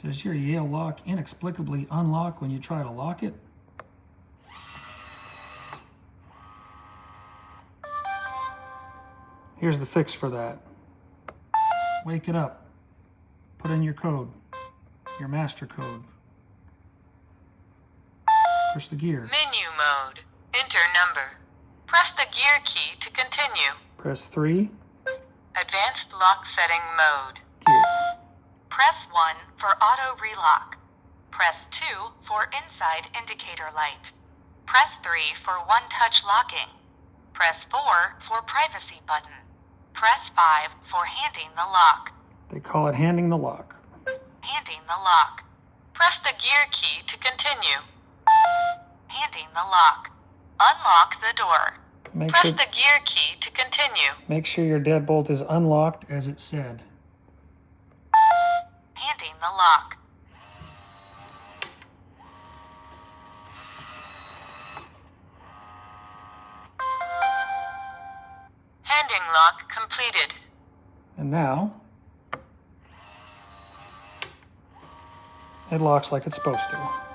Does your Yale lock inexplicably unlock when you try to lock it? Here's the fix for that. Wake it up. Put in your code, your master code. Push the gear. Menu mode. Enter number. Press the gear key to continue. Press 3. Advanced lock setting mode. Gear. Press 1 for auto relock. Press 2 for inside indicator light. Press 3 for one-touch locking. Press 4 for privacy button. Press 5 for handing the lock. They call it handing the lock. Handing the lock. Press the gear key to continue. Handing the lock. Unlock the door. Press the gear key to continue. Make sure your deadbolt is unlocked as it said. Handing the lock. Handing lock completed. And now, it locks like it's supposed to.